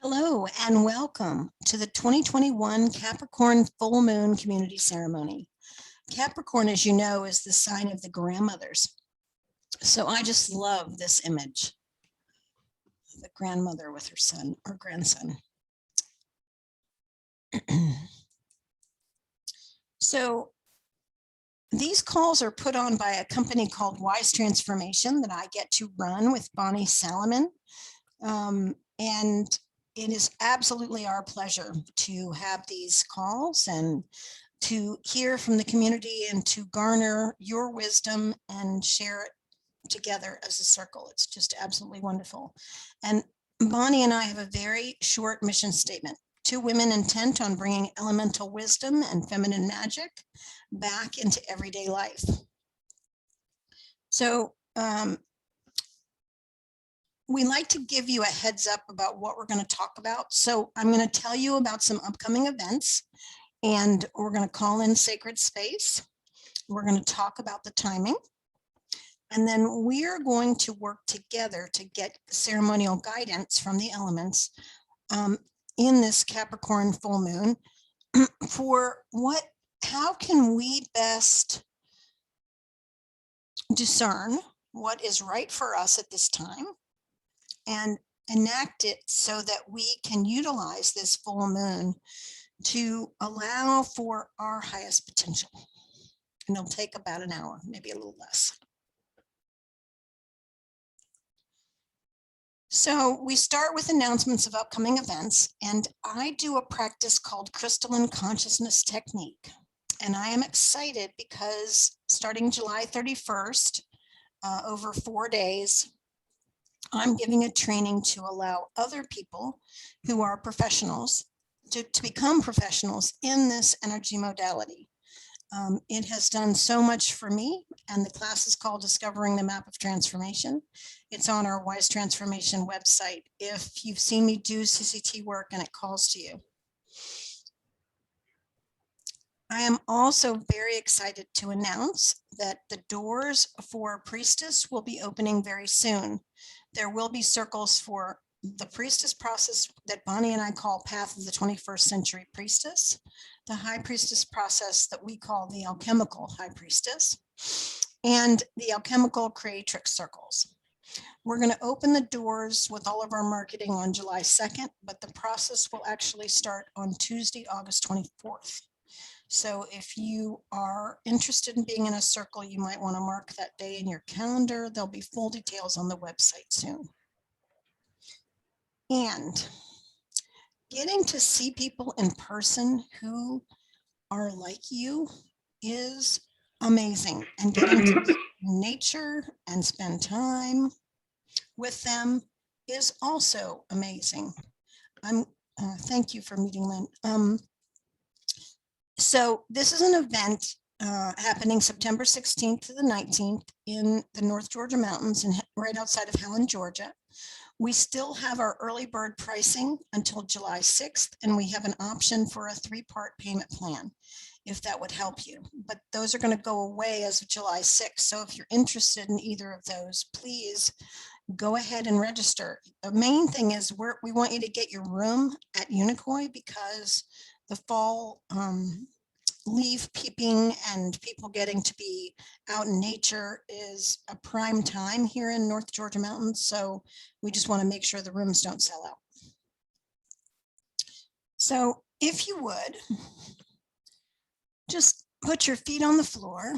Hello and welcome to the 2021 Capricorn Full Moon Community Ceremony. Capricorn, as you know, is the sign of the grandmothers. So I just love this image. The grandmother with her son or grandson. So these calls are put on by a company called Wise Transformation that I get to run with Bonnie Salomon. And it is absolutely our pleasure to have these calls and to hear from the community and to garner your wisdom and share it together as a circle. It's just absolutely wonderful. And Bonnie and I have a very short mission statement. Two women intent on bringing elemental wisdom and feminine magic back into everyday life. So we like to give you a heads up about what we're going to talk about. So I'm going to tell you about some upcoming events, and we're going to call in sacred space. We're going to talk about the timing. And then we are going to work together to get ceremonial guidance from the elements in this Capricorn full moon for how can we best discern what is right for us at this time and enact it so that we can utilize this full moon to allow for our highest potential. And it'll take about an hour, maybe a little less. So we start with announcements of upcoming events, and I do a practice called Crystalline Consciousness Technique. And I am excited because starting July 31st, over 4 days, I'm giving a training to allow other people who are professionals to become professionals in this energy modality. It has done so much for me, and the class is called Discovering the Map of Transformation. It's on our Wise Transformation website if you've seen me do CCT work and it calls to you. I am also very excited to announce that the doors for Priestess will be opening very soon. There will be circles for the Priestess process that Bonnie and I call Path of the 21st Century Priestess, the High Priestess process that we call the Alchemical High Priestess, and the Alchemical Creatrix Circles. We're going to open the doors with all of our marketing on July 2nd, but the process will actually start on Tuesday, August 24th. So if you are interested in being in a circle, you might want to mark that day in your calendar. There'll be full details on the website soon. And getting to see people in person who are like you is amazing. And getting to nature and spend time with them is also amazing. Thank you for meeting, Lynn. So this is an event happening September 16th to the 19th in the North Georgia mountains and right outside of Helen, Georgia. We still have our early bird pricing until July 6th, and we have an option for a 3-part payment plan, if that would help you. But those are going to go away as of July 6th. So if you're interested in either of those, please go ahead and register. The main thing is we want you to get your room at Unicoi because the fall leaf peeping and people getting to be out in nature is a prime time here in North Georgia mountains. So we just want to make sure the rooms don't sell out. So if you would, just put your feet on the floor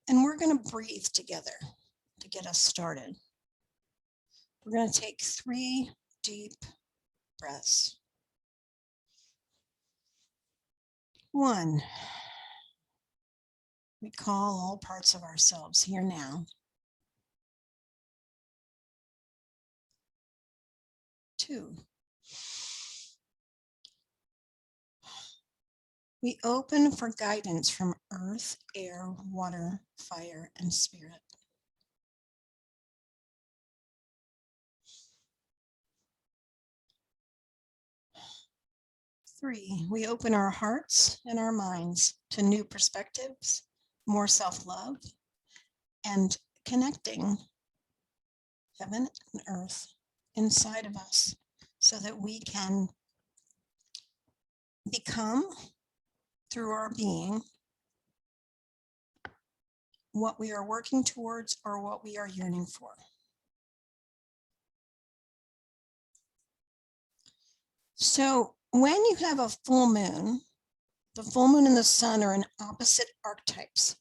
and we're going to breathe together to get us started. We're going to take 3 deep breaths. 1, we call all parts of ourselves here now. 2, we open for guidance from earth, air, water, fire, and spirit. 3, we open our hearts and our minds to new perspectives, more self-love, and connecting heaven and earth inside of us so that we can become, through our being, what we are working towards or what we are yearning for. So when you have a full moon, the full moon and the sun are in opposite archetypes.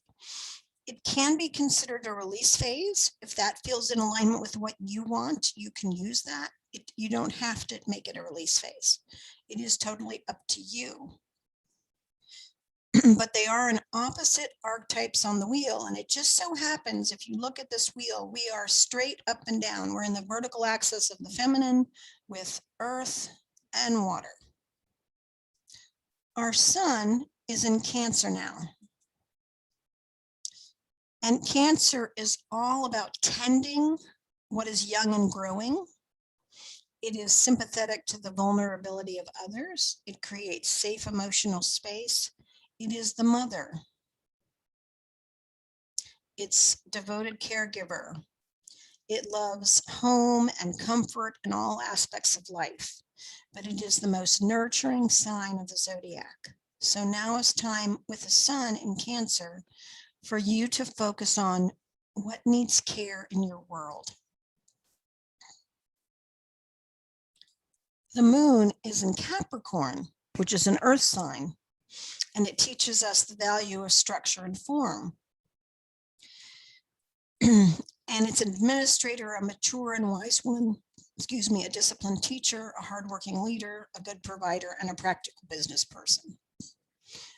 It can be considered a release phase. If that feels in alignment with what you want, you can use that. You don't have to make it a release phase. It is totally up to you. But they are in opposite archetypes on the wheel. And it just so happens, if you look at this wheel, we are straight up and down. We're in the vertical axis of the feminine with earth and water. Our sun is in Cancer now. And Cancer is all about tending what is young and growing. It is sympathetic to the vulnerability of others. It creates safe emotional space. It is the mother. It's devoted caregiver. It loves home and comfort and all aspects of life, but it is the most nurturing sign of the zodiac. So now is time with the sun in Cancer for you to focus on what needs care in your world. The moon is in Capricorn, which is an earth sign, and it teaches us the value of structure and form. And it's an administrator, a mature and wise one, a disciplined teacher, a hardworking leader, a good provider, and a practical business person.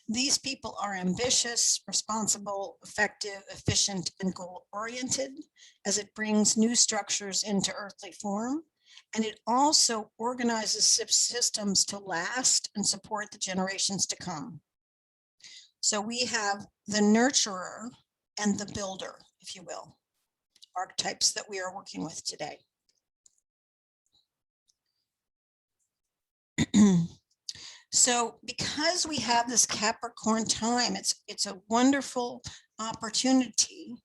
These people are ambitious, responsible, effective, efficient, and goal-oriented, as it brings new structures into earthly form. And it also organizes systems to last and support the generations to come. So we have the nurturer and the builder, if you will, archetypes that we are working with today. So because we have this Capricorn time, it's a wonderful opportunity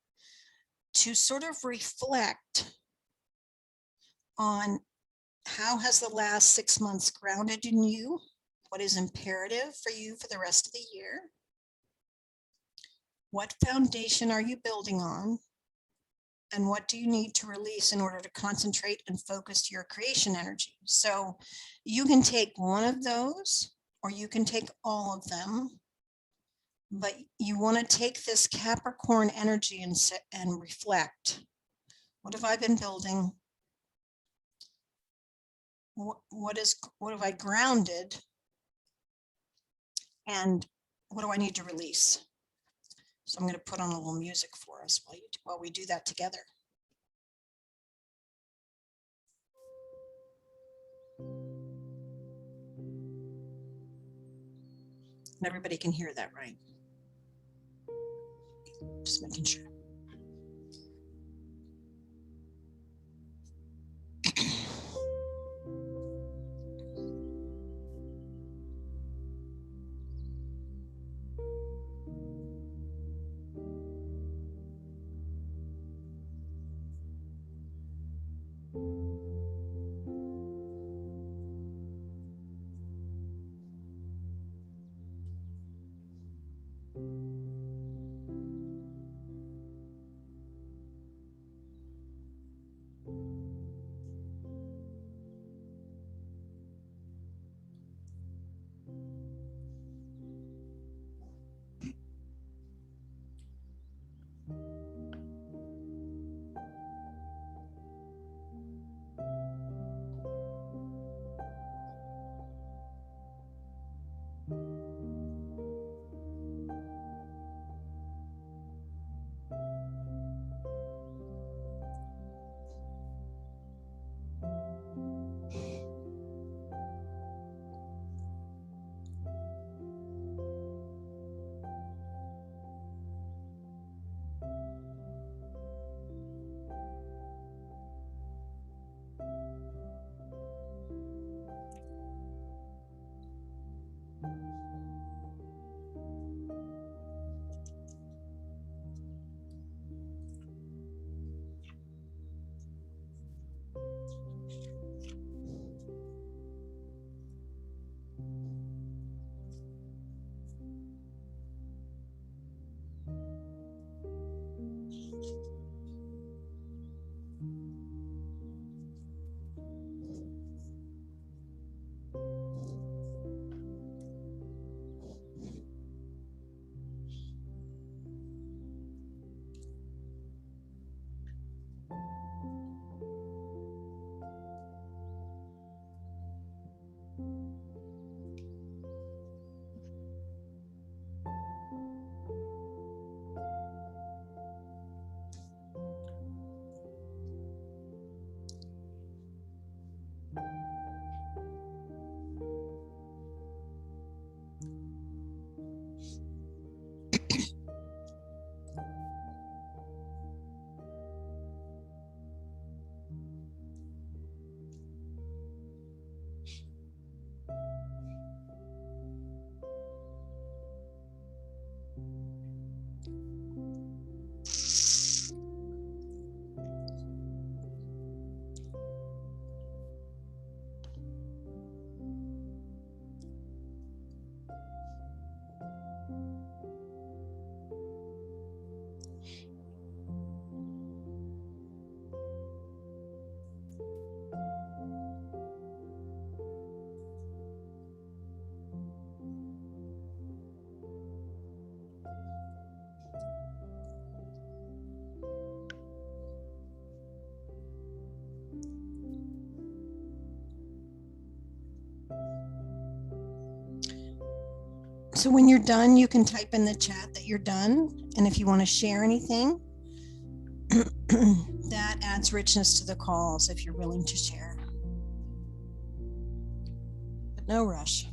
to sort of reflect on how has the last 6 months grounded in you? What is imperative for you for the rest of the year? What foundation are you building on? And what do you need to release in order to concentrate and focus your creation energy? So you can take one of those, or you can take all of them, but you want to take this Capricorn energy and reflect. What have I been building? What have I grounded? And what do I need to release? So I'm going to put on a little music for us while we do that together. And everybody can hear that, right? Just making sure. So when you're done, you can type in the chat that you're done. And if you want to share anything, that adds richness to the calls if you're willing to share. But no rush.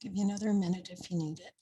Give you another minute if you need it.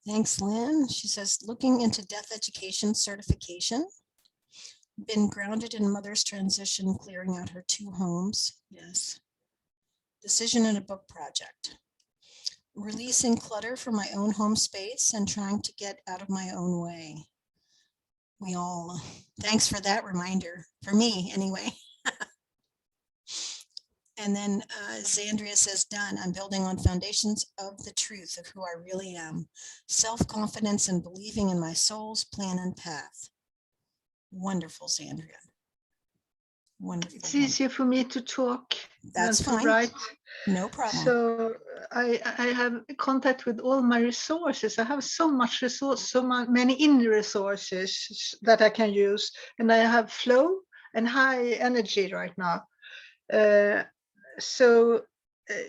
Thanks, Lynn. She says, looking into death education certification. Been grounded in mother's transition, clearing out her 2 homes. Yes. Decision in a book project. Releasing clutter from my own home space and trying to get out of my own way. We all, thanks for that reminder, for me anyway. And then Zandria says, done. I'm building on foundations of the truth of who I really am. Self-confidence and believing in my soul's plan and path. Wonderful, Zandria. Wonderful. It's easier for me to talk That's than to fine. write. No problem. So I have contact with all my resources. I have so much resource, so many inner resources that I can use, and I have flow and high energy right now. So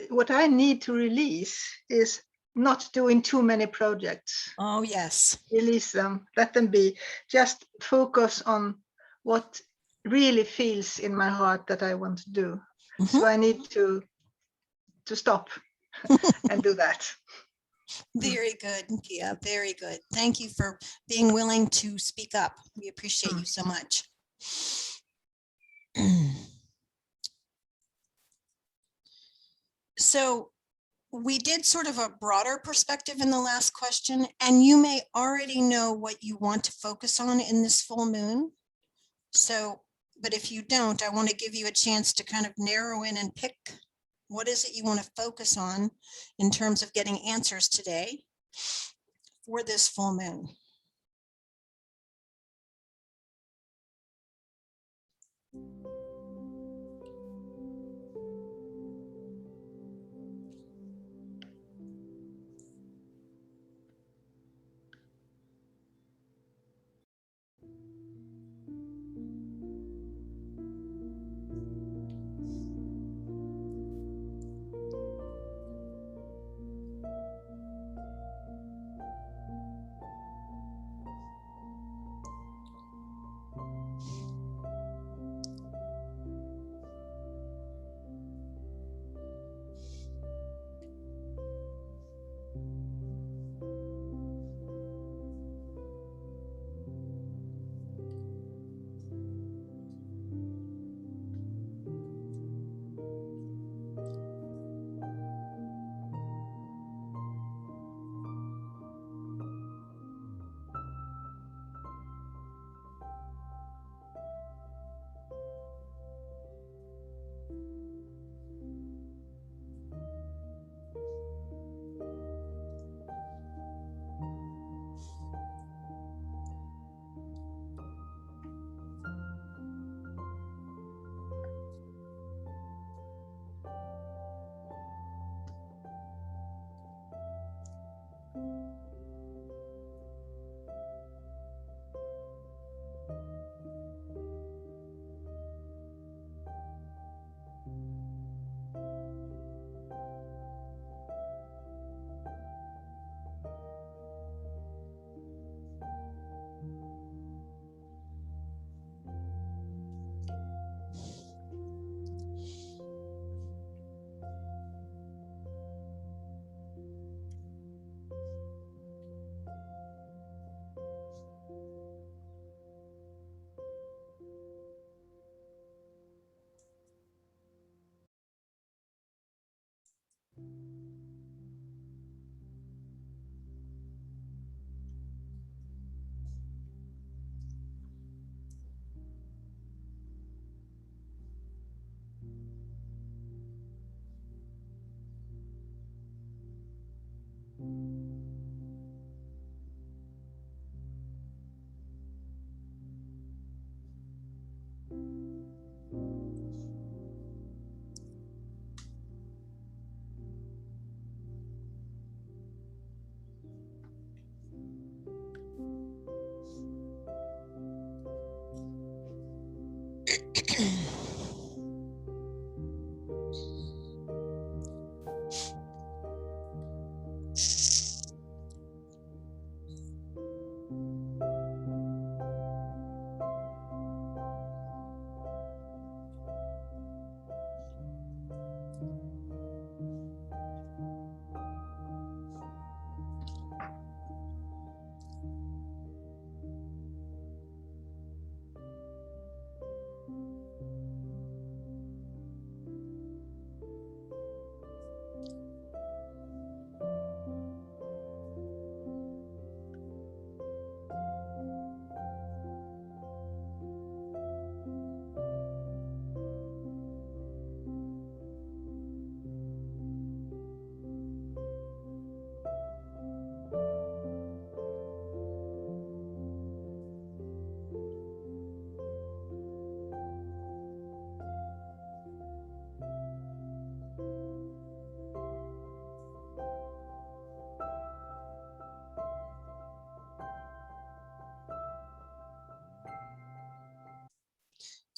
what I need to release is not doing too many projects. Oh, yes. Release them, let them be. Just focus on what really feels in my heart that I want to do. So I need to stop and do that. Very good, Pia. Very good. Thank you for being willing to speak up. We appreciate you so much. So we did sort of a broader perspective in the last question, and you may already know what you want to focus on in this full moon. So, but if you don't, I want to give you a chance to kind of narrow in and pick what is it you want to focus on in terms of getting answers today for this full moon.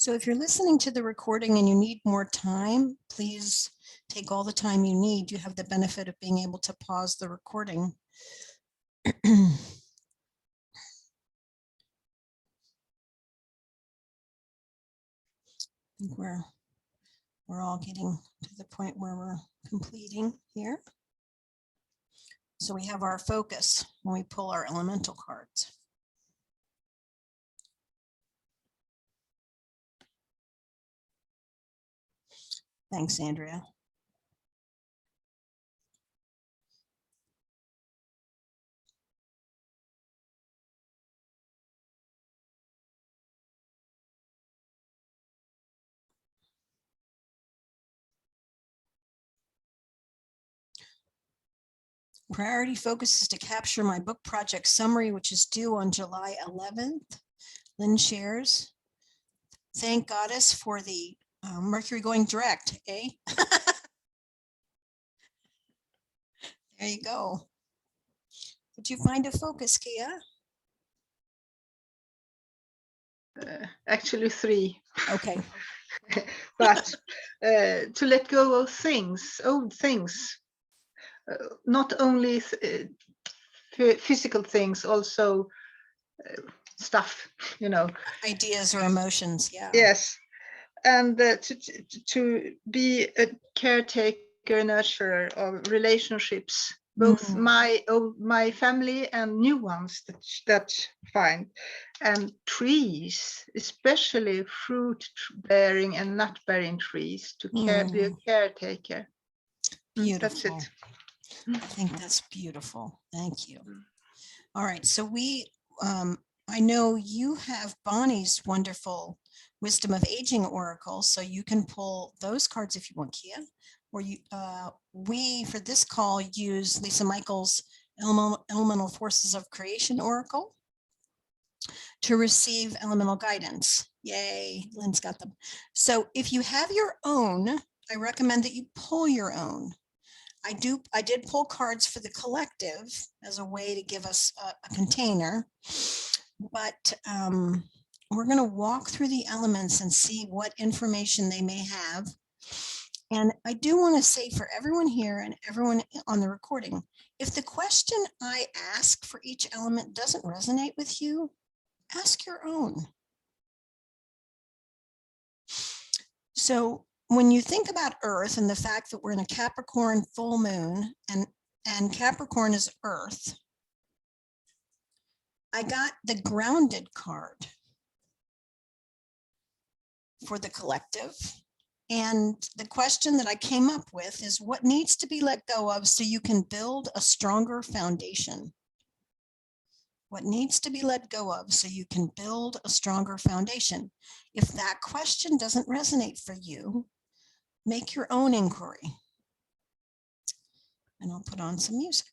So if you're listening to the recording and you need more time, please take all the time you need. You have the benefit of being able to pause the recording. I think we're all getting to the point where we're completing here. So we have our focus when we pull our elemental cards. Thanks, Andrea. Priority focus is to capture my book project summary, which is due on July 11th. Lynn shares. Thank Goddess for the Mercury going direct, eh? There you go. Did you find a focus, Kia? Actually 3. Okay. But to let go of things, old things, not only physical things, also stuff, you know. Ideas or emotions, yeah. Yes, and to be a caretaker, nurturer of relationships, both my family and new ones that find, and trees, especially fruit bearing and nut bearing trees, to be a caretaker. Beautiful. That's it. I think that's beautiful. Thank you. All right, so I know you have Bonnie's wonderful Wisdom of Aging Oracle, so you can pull those cards if you want, Kia. Or we, for this call, use Lisa Michaels' Elemental Forces of Creation Oracle to receive elemental guidance. Yay, Lynn's got them. So if you have your own, I recommend that you pull your own. I did pull cards for the collective as a way to give us a container, but we're going to walk through the elements and see what information they may have. And I do want to say for everyone here and everyone on the recording, if the question I ask for each element doesn't resonate with you, ask your own. So when you think about Earth and the fact that we're in a Capricorn full moon and Capricorn is Earth, I got the grounded card for the collective. And the question that I came up with is what needs to be let go of so you can build a stronger foundation? What needs to be let go of so you can build a stronger foundation? If that question doesn't resonate for you, make your own inquiry. And I'll put on some music.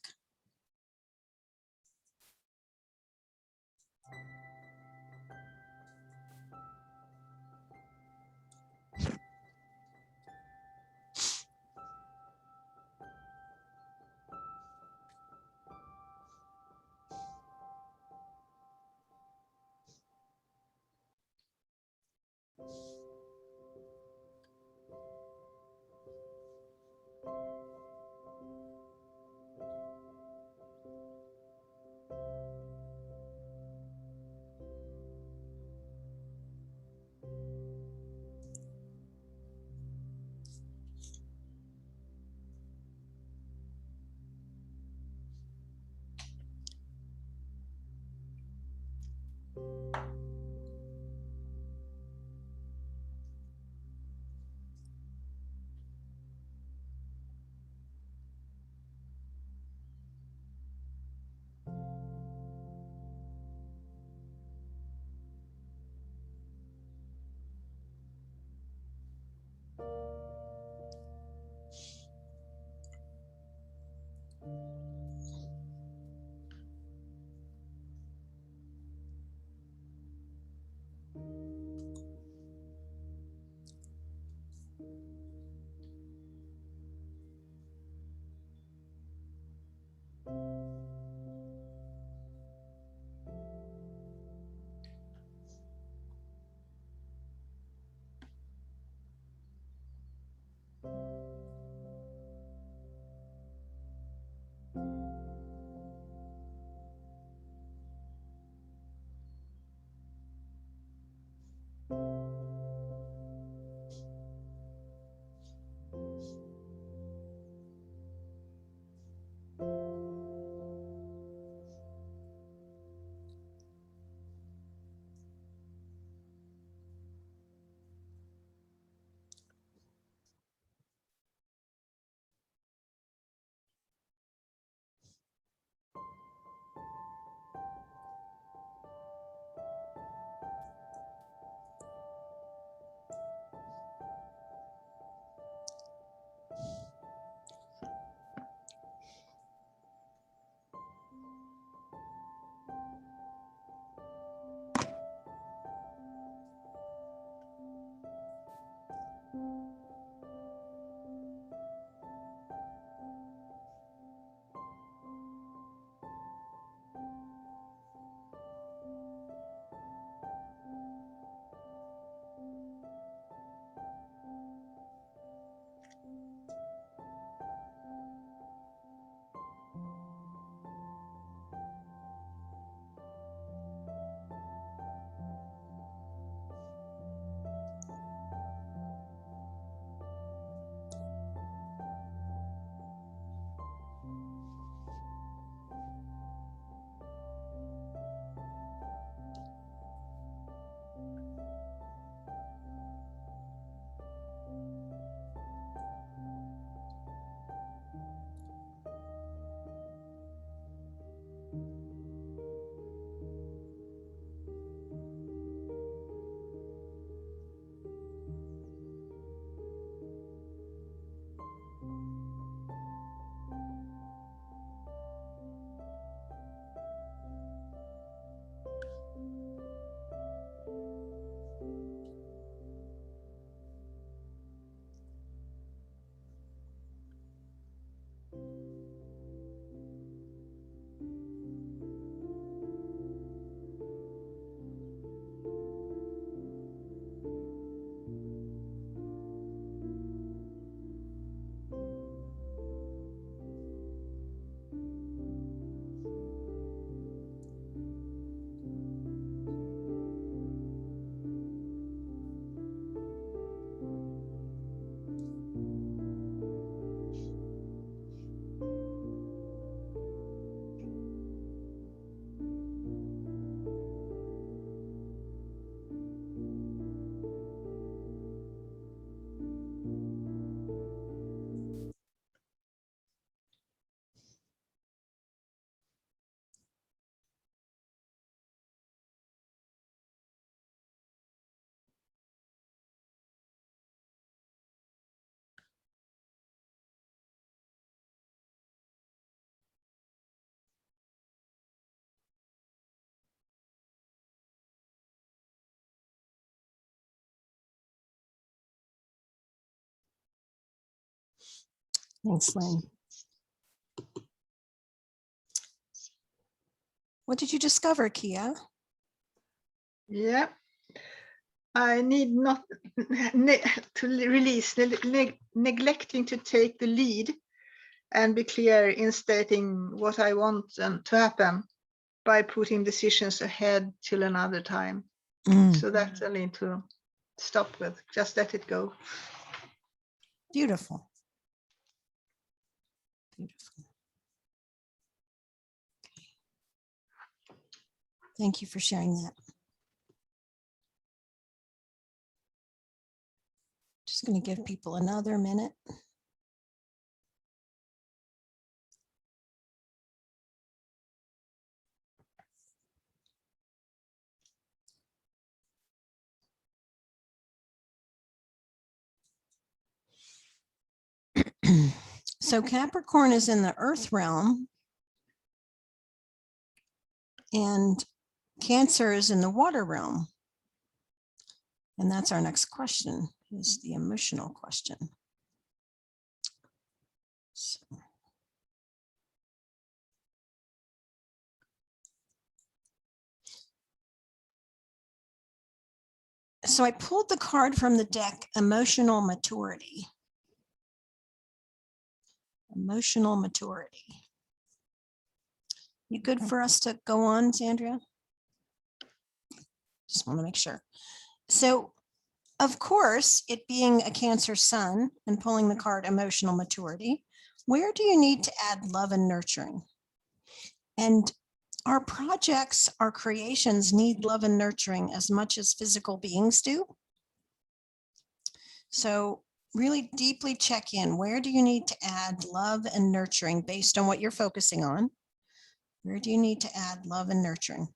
Thanks, Lynn. What did you discover, Kia? Yeah, I need not to release neglecting to take the lead and be clear in stating what I want to happen by putting decisions ahead till another time. So that I need to stop with, just let it go. Beautiful. Beautiful. Thank you for sharing that. Just going to give people another minute. So Capricorn is in the earth realm and Cancer is in the water realm. And that's our next question, is the emotional question. So I pulled the card from the deck, Emotional Maturity. Emotional maturity. You good for us to go on, Sandra? Just want to make sure. So, of course, it being a Cancer sun and pulling the card Emotional Maturity, where do you need to add love and nurturing? And our projects, our creations need love and nurturing as much as physical beings do. So really deeply check in. Where do you need to add love and nurturing based on what you're focusing on? Where do you need to add love and nurturing?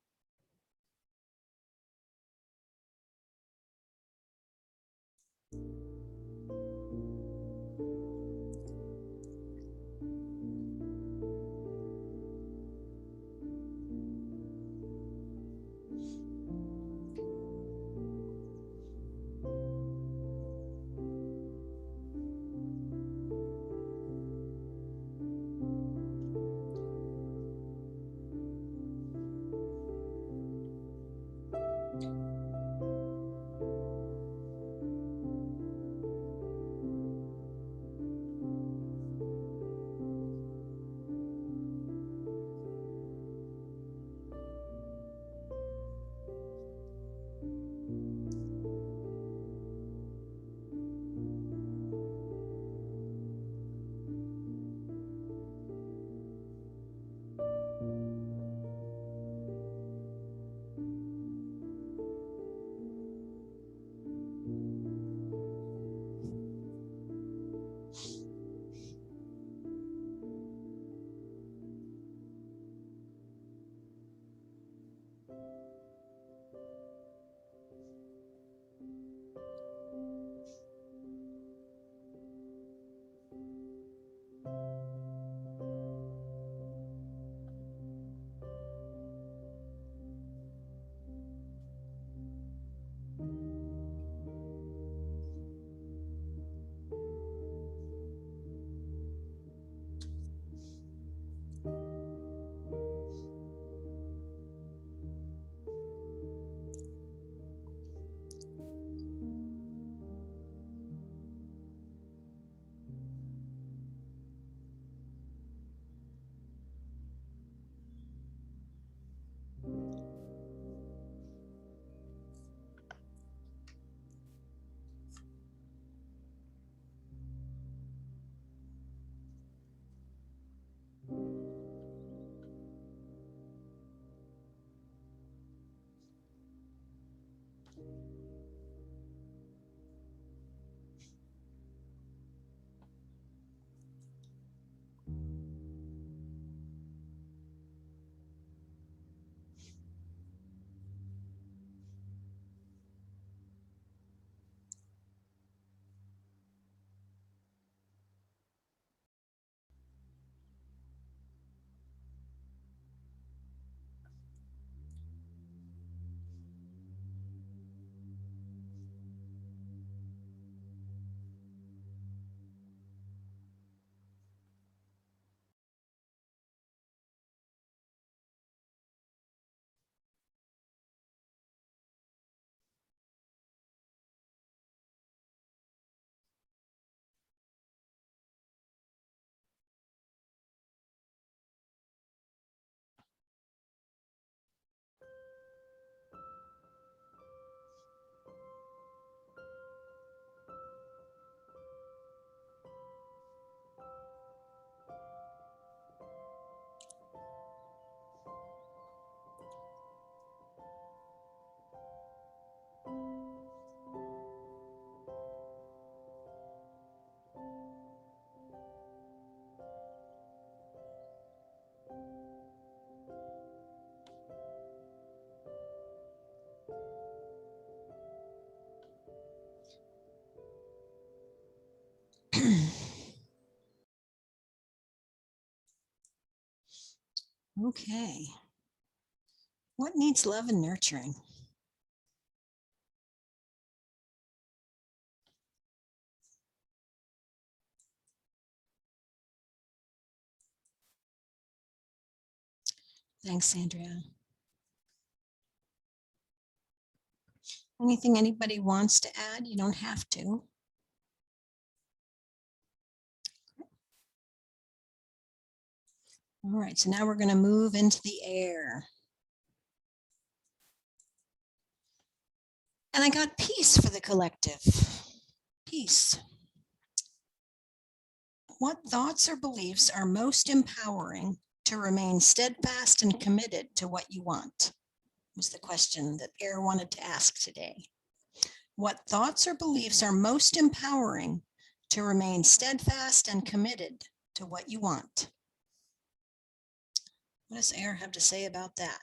Okay. What needs love and nurturing? Thanks, Andrea. Anything anybody wants to add? You don't have to. All right, so now we're going to move into the air. And I got peace for the collective. Peace. What thoughts or beliefs are most empowering to remain steadfast and committed to what you want? Was the question that air wanted to ask today. What thoughts or beliefs are most empowering to remain steadfast and committed to what you want? What does air have to say about that?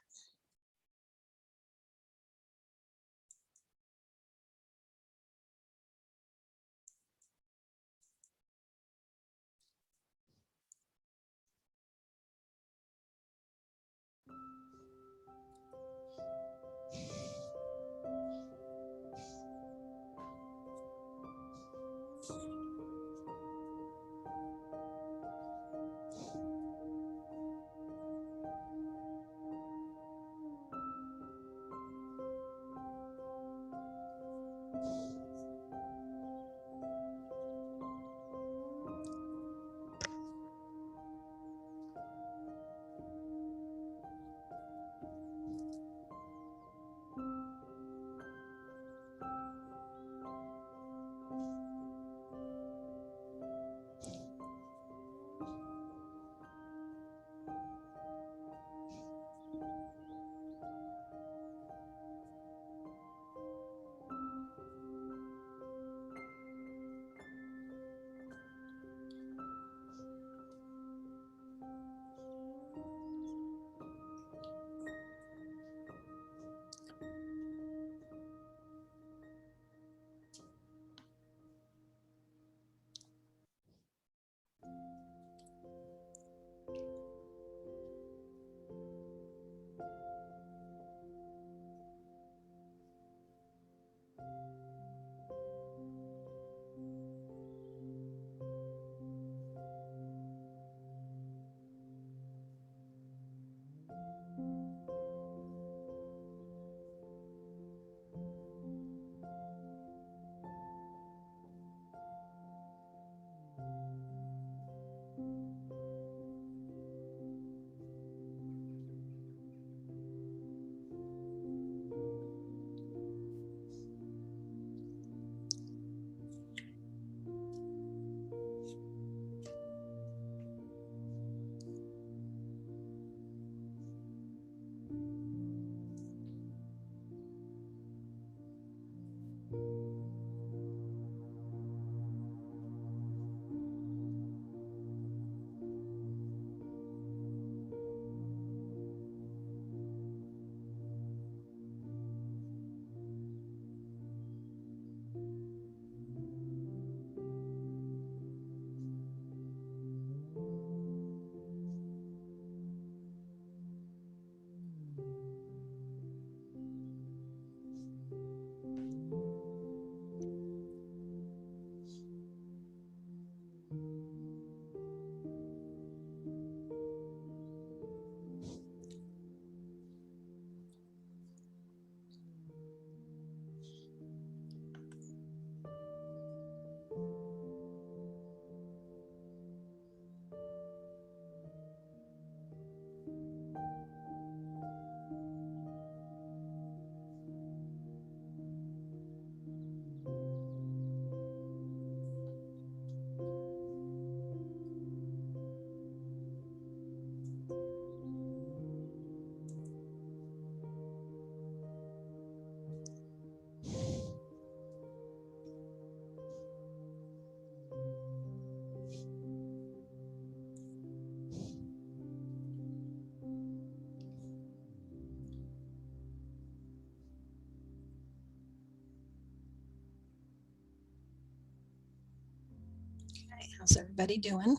Okay, how's everybody doing?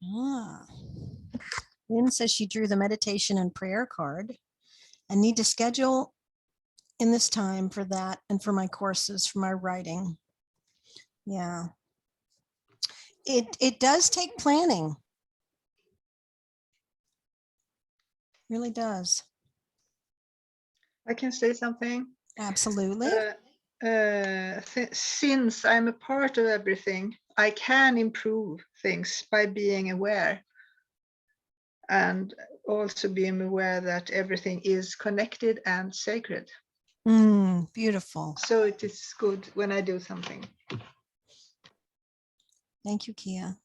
Ah. Lynn says she drew the meditation and prayer card and need to schedule in this time for that and for my courses, for my writing. Yeah. It does take planning. Really does. I can say something. Absolutely. Since I'm a part of everything, I can improve things by being aware, and also being aware that everything is connected and sacred. Beautiful. So it is good when I do something. Thank you, Kia.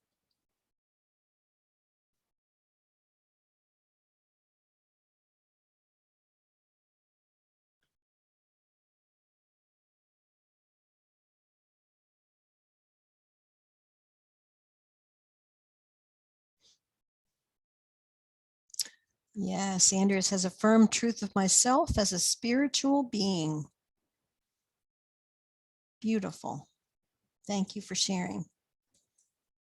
Yes, Andrea says a firm truth of myself as a spiritual being. Beautiful. Thank you for sharing.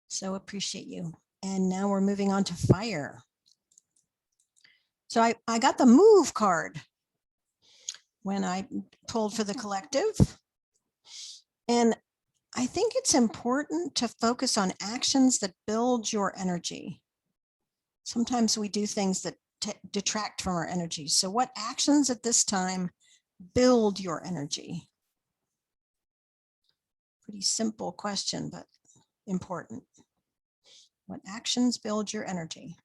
So appreciate you. And now we're moving on to fire. So I got the move card when I pulled for the collective. And I think it's important to focus on actions that build your energy. Sometimes we do things that detract from our energy. So what actions at this time build your energy? Pretty simple question, but important. What actions build your energy?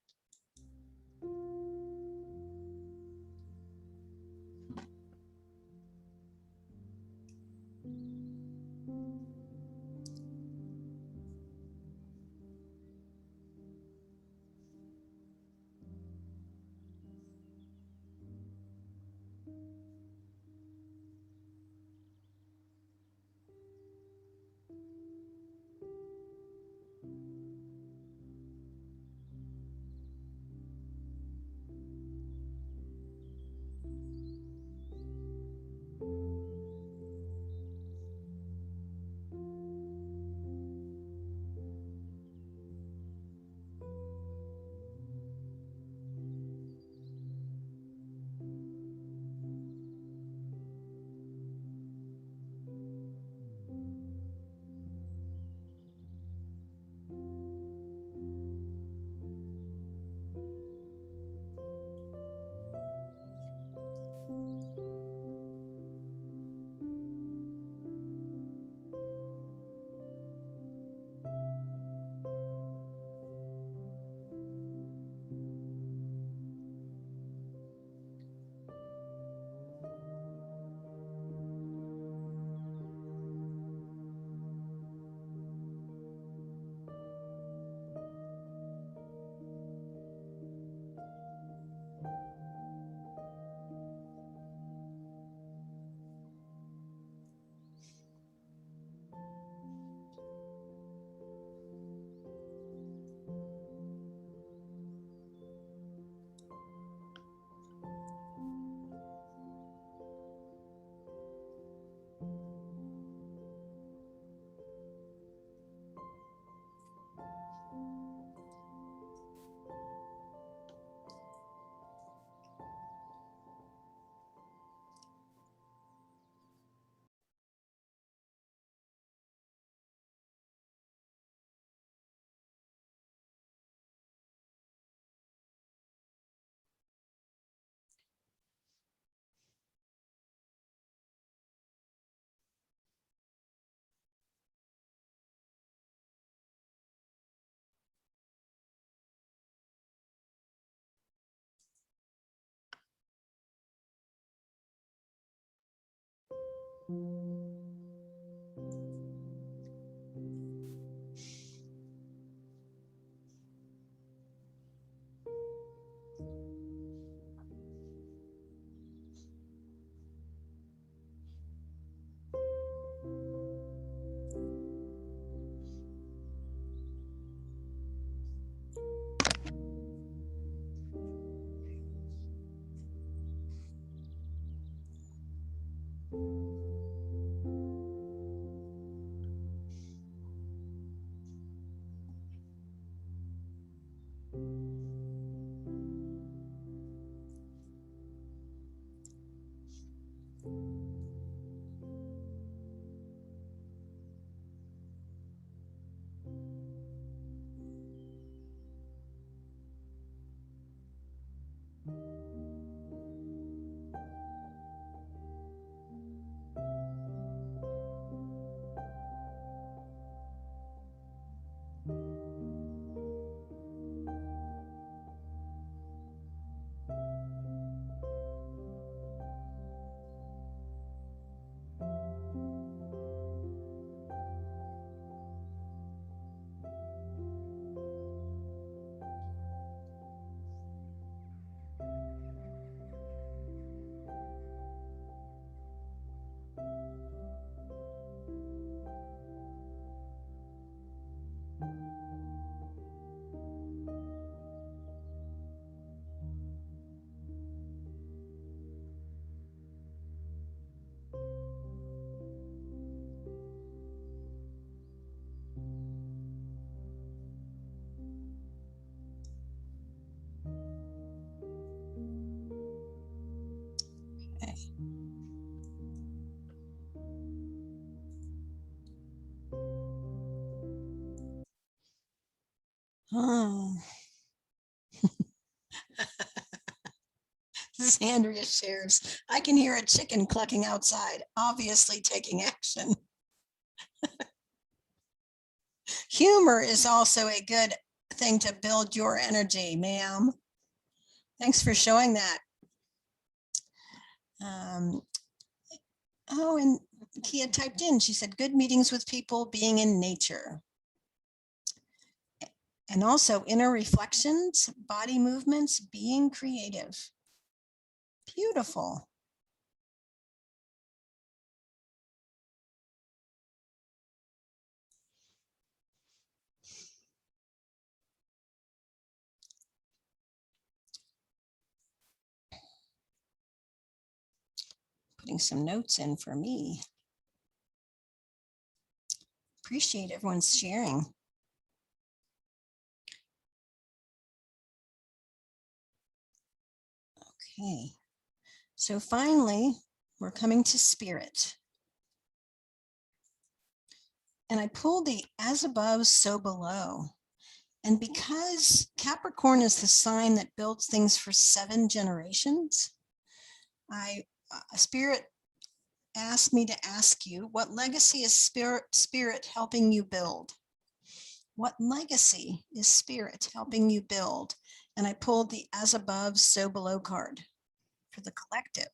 Oh. This is Andrea shares. I can hear a chicken clucking outside, obviously taking action. Humor is also a good thing to build your energy, ma'am. Thanks for showing that. Oh, and Kia typed in, she said, good meetings with people, being in nature. And also inner reflections, body movements, being creative. Beautiful. Putting some notes in for me. Appreciate everyone's sharing. Okay, so finally, we're coming to spirit. And I pulled the as above, so below. And because Capricorn is the sign that builds things for 7 generations, Spirit asked me to ask you, what legacy is Spirit helping you build? What legacy is Spirit helping you build? And I pulled the as above, so below card for the collective.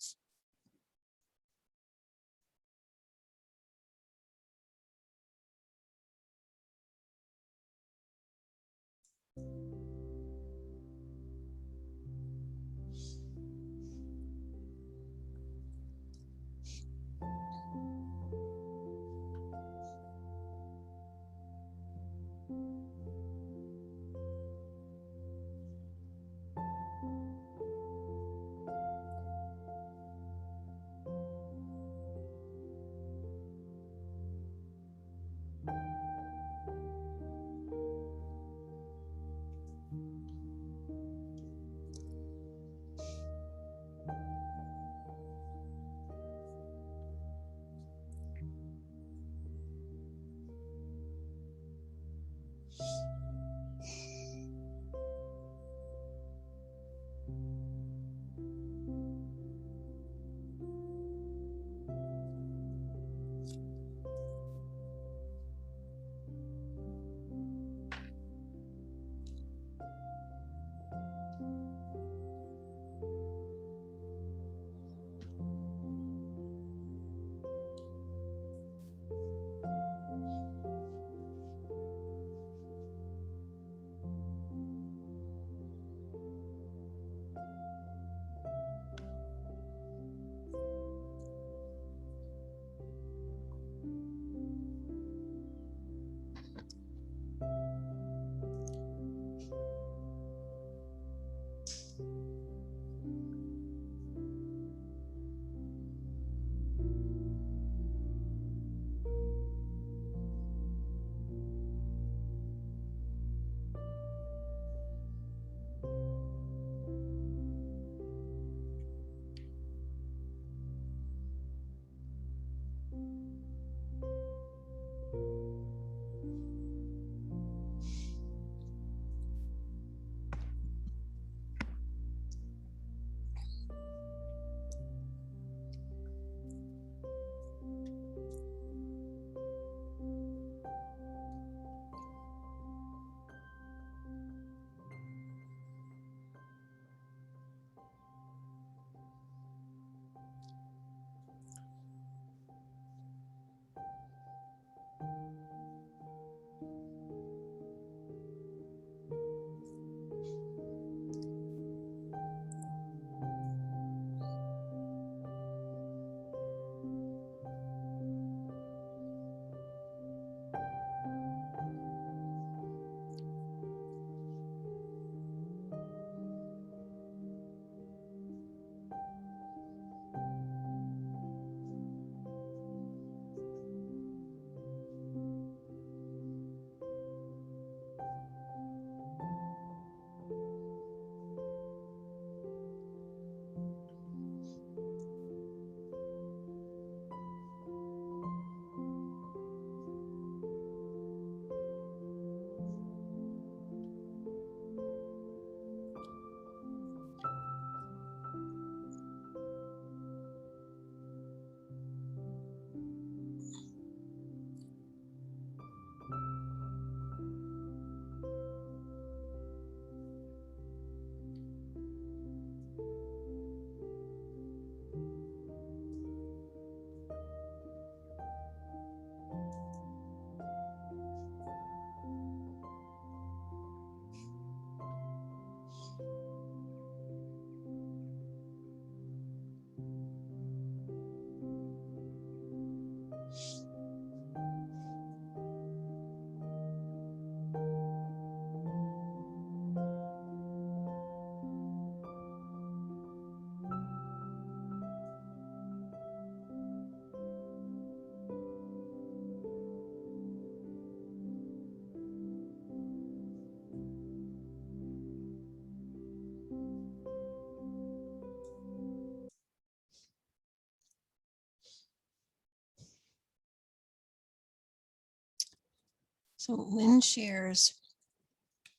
So Lynn shares,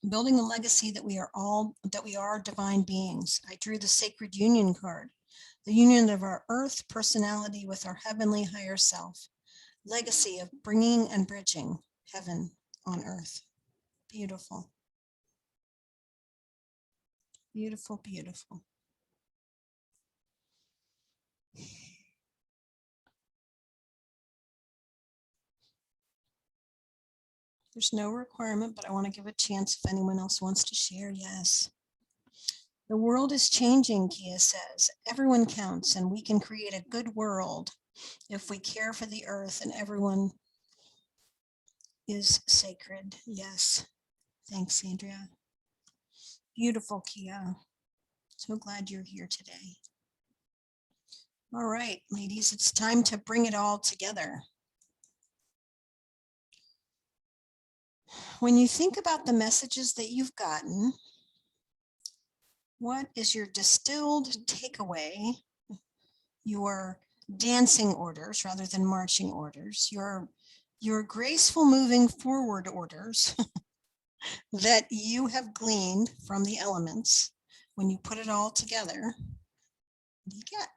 building a legacy that we are divine beings. I drew the sacred union card, the union of our earth personality with our heavenly higher self, legacy of bringing and bridging heaven on earth. Beautiful. Beautiful, beautiful. There's no requirement, but I want to give a chance if anyone else wants to share. Yes. The world is changing, Kia says. Everyone counts, and we can create a good world if we care for the earth, and everyone is sacred. Yes. Thanks, Andrea. Beautiful, Kia. So glad you're here today. All right, ladies, it's time to bring it all together. When you think about the messages that you've gotten, what is your distilled takeaway, your dancing orders rather than marching orders, your graceful moving forward orders that you have gleaned from the elements? When you put it all together, what do you get?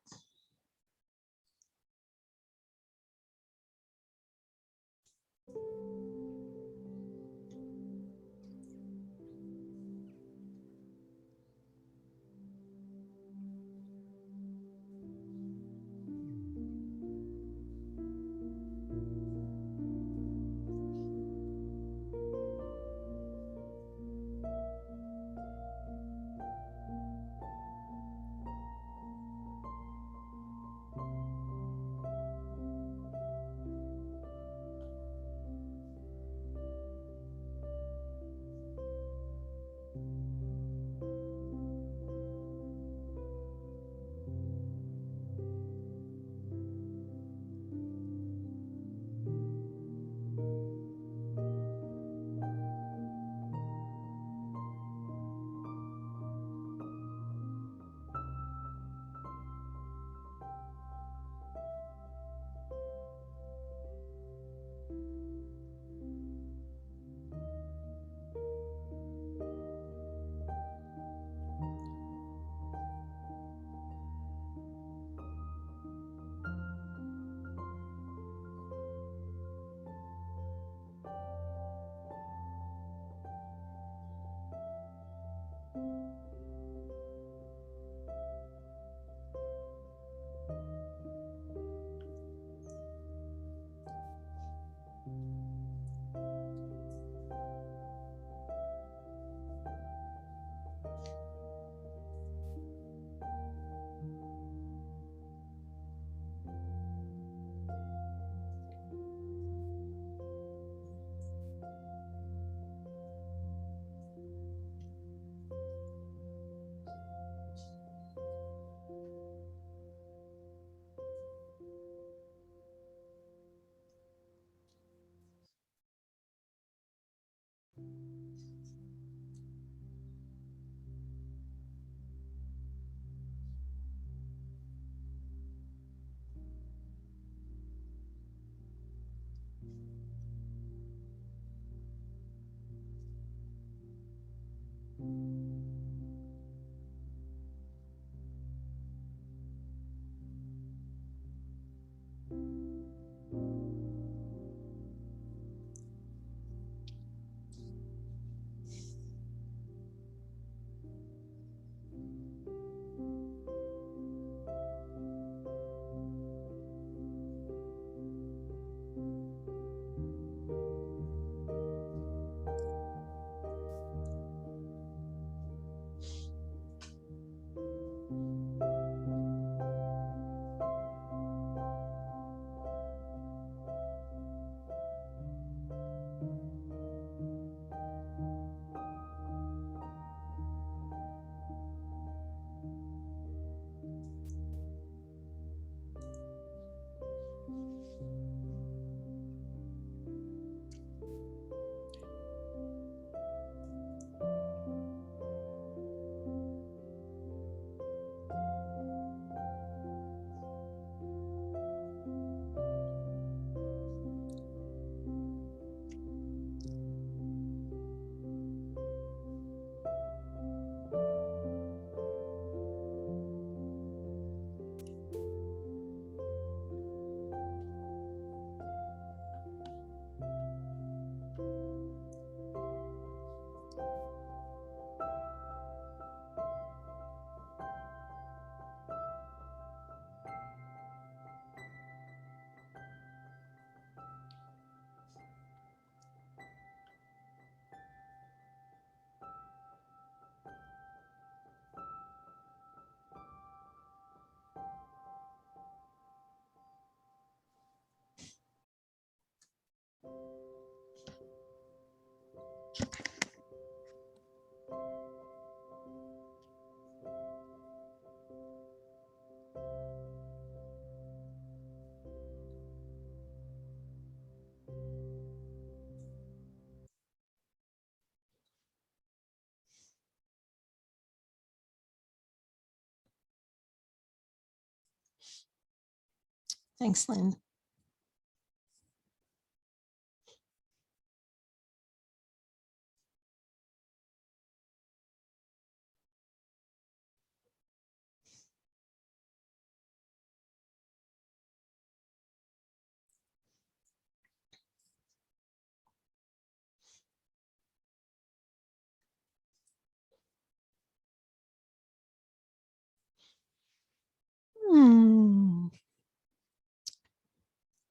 Thanks, Lynn.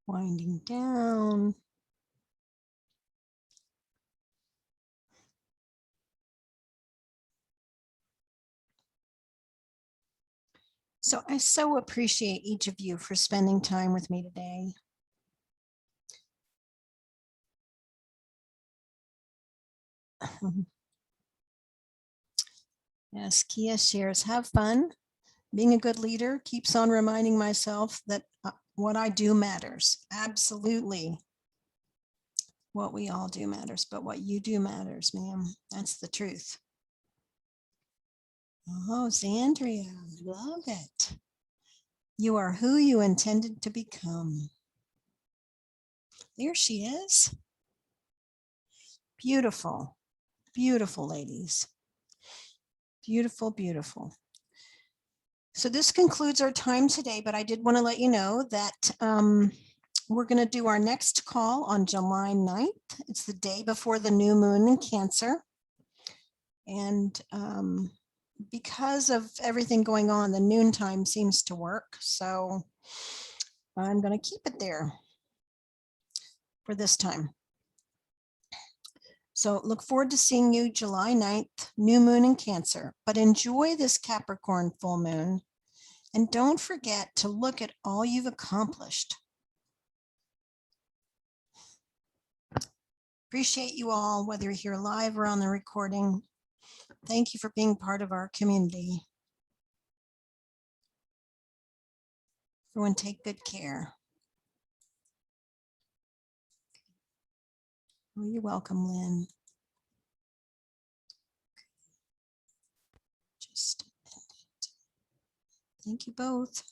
Winding down. So I so appreciate each of you for spending time with me today. Yes, Kia shares, have fun. Being a good leader keeps on reminding myself that what I do matters. Absolutely. What we all do matters, but what you do matters, ma'am. That's the truth. Oh, Zandria, love it. You are who you intended to become. There she is. Beautiful, beautiful ladies. Beautiful, beautiful. So this concludes our time today, but I did want to let you know that we're going to do our next call on July 9th. It's the day before the new moon in Cancer. And because of everything going on, the noontime seems to work. So I'm going to keep it there for this time. So look forward to seeing you July 9th, new moon in Cancer, but enjoy this Capricorn full moon. And don't forget to look at all you've accomplished. Appreciate you all, whether you're here live or on the recording. Thank you for being part of our community. Everyone take good care. Oh, you're welcome, Lynn. Just end it. Thank you both.